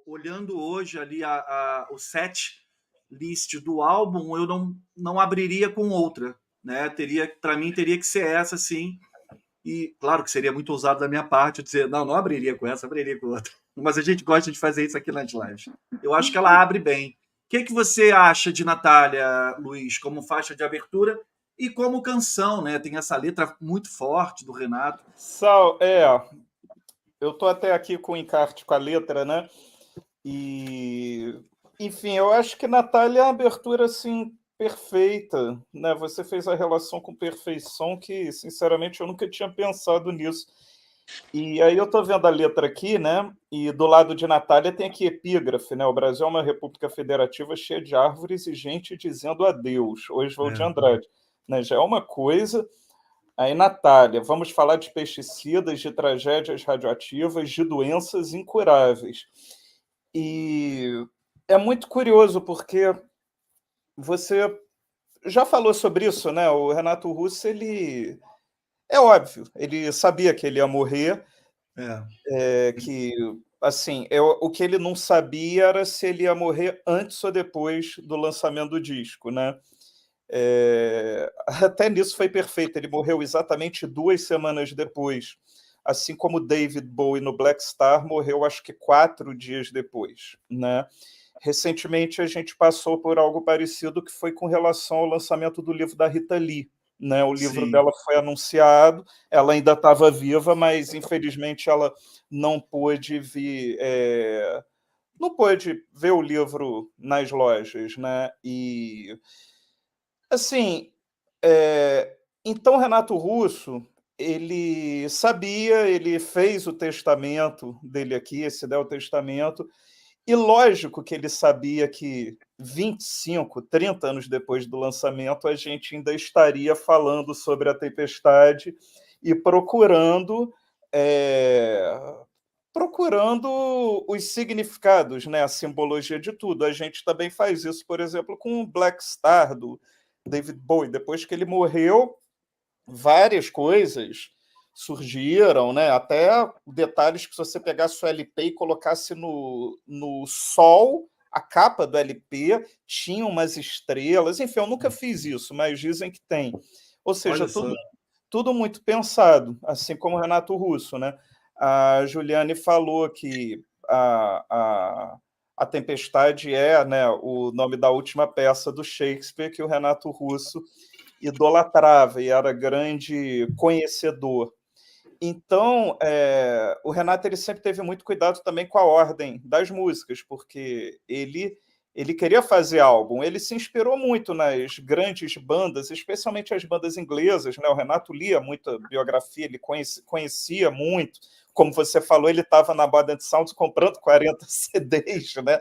olhando hoje ali o set list do álbum, eu não abriria com outra, né? Para mim teria que ser essa, sim. E claro que seria muito ousado da minha parte dizer, não abriria com essa, abriria com outra. Mas a gente gosta de fazer isso aqui nas lives. Eu acho que ela abre bem. O que você acha de Natália, Luiz, como faixa de abertura e como canção, né? Tem essa letra muito forte do Renato. Sal, eu tô até aqui com o encarte com a letra, né? E, enfim, eu acho que Natália é uma abertura assim perfeita, né? Você fez a relação com perfeição que, sinceramente, eu nunca tinha pensado nisso. E aí eu tô vendo a letra aqui, né? E do lado de Natália tem aqui epígrafe, né? O Brasil é uma república federativa cheia de árvores e gente dizendo adeus. Oswald de Andrade, né? Já é uma coisa. Aí, Natália, vamos falar de pesticidas, de tragédias radioativas, de doenças incuráveis. E é muito curioso, porque você já falou sobre isso, né? O Renato Russo, ele... É óbvio, ele sabia que ele ia morrer, que, assim, o que ele não sabia era se ele ia morrer antes ou depois do lançamento do disco, né? Até nisso foi perfeito, ele morreu exatamente 2 semanas depois, assim como David Bowie no Black Star morreu acho que 4 dias depois, né? Recentemente a gente passou por algo parecido que foi com relação ao lançamento do livro da Rita Lee, né? O livro dela foi anunciado, ela ainda estava viva, mas infelizmente ela não pôde vir, não pôde ver o livro nas lojas, né? E assim, então Renato Russo, ele sabia, ele fez o testamento dele aqui, esse é o testamento, e lógico que ele sabia que 25, 30 anos depois do lançamento, a gente ainda estaria falando sobre a Tempestade e procurando os significados, né, a simbologia de tudo. A gente também faz isso, por exemplo, com o Black Star, do David Bowie. Depois que ele morreu, várias coisas surgiram, né? Até detalhes que se você pegasse o LP e colocasse no sol, a capa do LP tinha umas estrelas. Enfim, eu nunca fiz isso, mas dizem que tem. Ou seja, tudo muito pensado, assim como o Renato Russo, né? A Juliane falou que a Tempestade é, né, o nome da última peça do Shakespeare que o Renato Russo idolatrava e era grande conhecedor. Então, o Renato ele sempre teve muito cuidado também com a ordem das músicas, porque ele queria fazer álbum, ele se inspirou muito nas grandes bandas, especialmente as bandas inglesas, né? O Renato lia muita biografia, ele conhecia muito, como você falou, ele estava na Modern Sound comprando 40 CDs, né?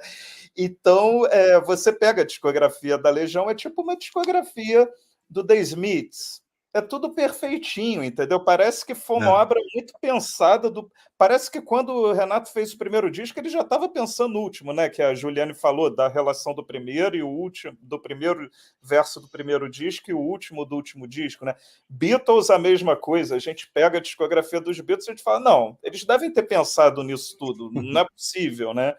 Então, você pega a discografia da Legião, é tipo uma discografia do The Smiths, é tudo perfeitinho, entendeu? Parece que foi uma obra muito pensada. Parece que quando o Renato fez o primeiro disco, ele já estava pensando no último, né? Que a Juliane falou da relação do primeiro e o último, do primeiro verso do primeiro disco e o último do último disco, né? Beatles, a mesma coisa. A gente pega a discografia dos Beatles e a gente fala, não, eles devem ter pensado nisso tudo, não é possível, né?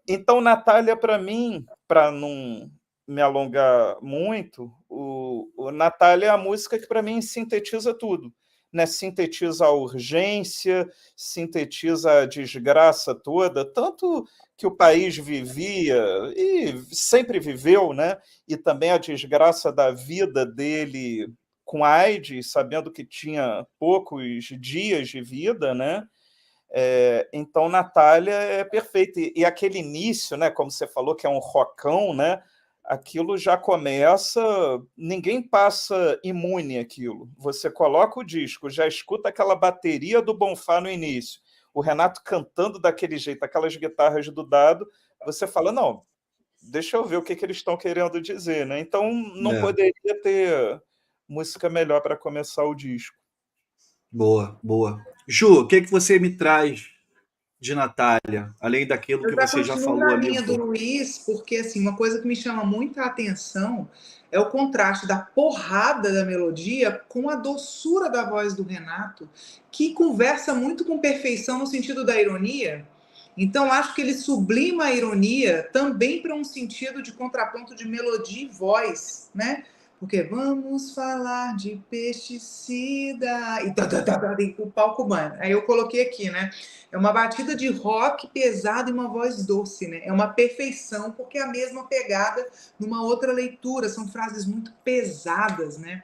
Então, Natália, para mim, para não me alongar muito, o Natália é a música que, para mim, sintetiza tudo. Né? Sintetiza a urgência, sintetiza a desgraça toda, tanto que o país vivia e sempre viveu, né? E também a desgraça da vida dele com AIDS, sabendo que tinha poucos dias de vida, né? Então, Natália é perfeita. E aquele início, né, como você falou, que é um rockão, né, aquilo já começa... Ninguém passa imune àquilo. Você coloca o disco, já escuta aquela bateria do Bonfá no início, o Renato cantando daquele jeito, aquelas guitarras do Dado, você fala, não, deixa eu ver o que eles estão querendo dizer, né? Então, não poderia ter música melhor para começar o disco. Boa, boa. Ju, o que você me traz de Natália, além daquilo que você já falou na ali? linha do Luiz, porque assim, uma coisa que me chama muita atenção é o contraste da porrada da melodia com a doçura da voz do Renato, que conversa muito com perfeição no sentido da ironia. Então, acho que ele sublima a ironia também para um sentido de contraponto de melodia e voz, né? Porque vamos falar de pesticida e o palco banha. Aí eu coloquei aqui, né? É uma batida de rock pesado e uma voz doce, né? É uma perfeição, porque é a mesma pegada numa outra leitura. São frases muito pesadas, né?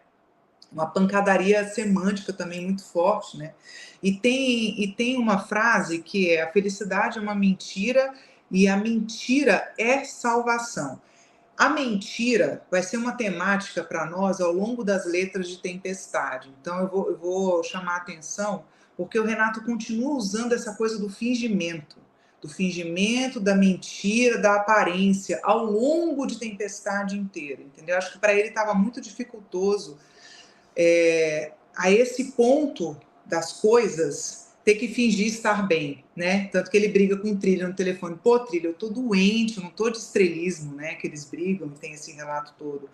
Uma pancadaria semântica também muito forte, né? E tem uma frase que é: a felicidade é uma mentira e a mentira é salvação. A mentira vai ser uma temática para nós ao longo das letras de Tempestade. Então eu vou chamar a atenção, porque o Renato continua usando essa coisa do fingimento, da mentira, da aparência, ao longo de Tempestade inteira, entendeu? Acho que para ele estava muito dificultoso a esse ponto das coisas ter que fingir estar bem, né? Tanto que ele briga com o Trilha no telefone. Pô, Trilha, eu tô doente, eu não tô de estrelismo, né? Que eles brigam e tem esse relato todo.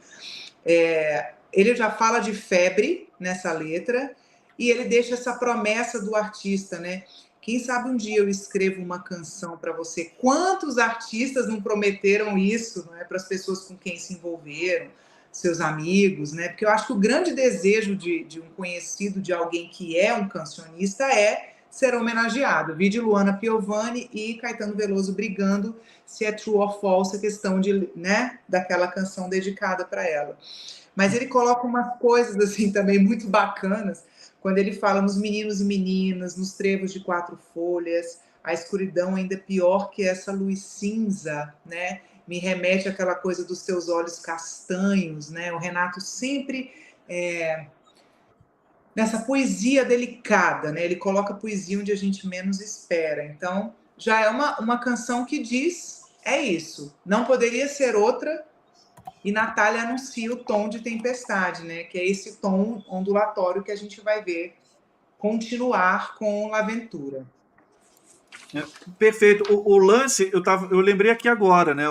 Ele já fala de febre nessa letra e ele deixa essa promessa do artista, né? Quem sabe um dia eu escrevo uma canção para você. Quantos artistas não prometeram isso, não é, para as pessoas com quem se envolveram, seus amigos, né? Porque eu acho que o grande desejo de um conhecido, de alguém que é um cancionista, é ser homenageado. Vi de Luana Piovani e Caetano Veloso brigando se é true or false a questão de, né, daquela canção dedicada para ela. Mas ele coloca umas coisas assim também muito bacanas, quando ele fala nos meninos e meninas, nos trevos de quatro folhas, a escuridão ainda é pior que essa luz cinza, né? Me remete àquela coisa dos teus olhos castanhos, né? O Renato sempre nessa poesia delicada, né? Ele coloca a poesia onde a gente menos espera. Então, já é uma canção que diz, é isso, não poderia ser outra. E Natália anuncia o tom de Tempestade, né? Que é esse tom ondulatório que a gente vai ver continuar com Laventura. Perfeito. O lance, eu lembrei aqui agora, né?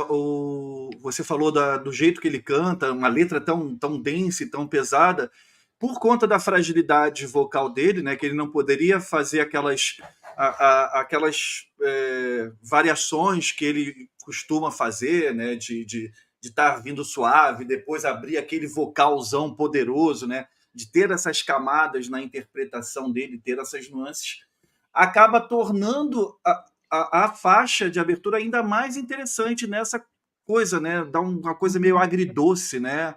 Você falou do jeito que ele canta, uma letra tão densa e tão pesada, por conta da fragilidade vocal dele, né? Que ele não poderia fazer aquelas variações que ele costuma fazer, né? De estar vindo suave, depois abrir aquele vocalzão poderoso, né? De ter essas camadas na interpretação dele, ter essas nuances, acaba tornando a faixa de abertura ainda mais interessante nessa coisa, né? Dá uma coisa meio agridoce, né?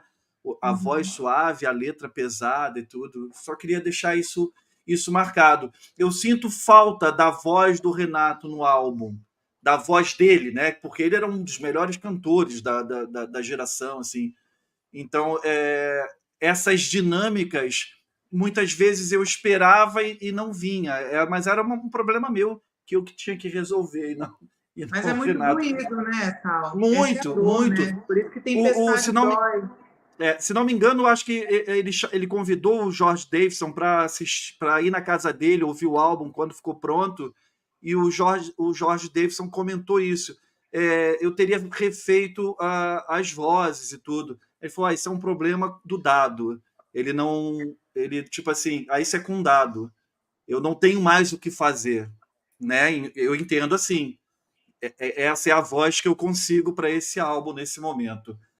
A voz suave, a letra pesada e tudo. Só queria deixar isso marcado. Eu sinto falta da voz do Renato no álbum, da voz dele, né? Porque ele era um dos melhores cantores da geração, assim. Então, essas dinâmicas, muitas vezes eu esperava e não vinha, mas era um problema meu, que eu que tinha que resolver, e Mas não é o muito Renato. doído, né, Tal? Essa é a Muito, dor, muito. né? Por isso que Se Tempestade não me, dói. se não me engano, eu acho que ele convidou o George Davidson para ir na casa dele, ouvir o álbum quando ficou pronto, e o George Davidson comentou isso. Eu teria refeito as vozes e tudo. Ele falou: isso é um problema do dado. Ele não. Ele, tipo assim, isso é com dado. Eu não tenho mais o que fazer. Né? Eu entendo assim. Essa é a voz que eu consigo para esse álbum nesse momento.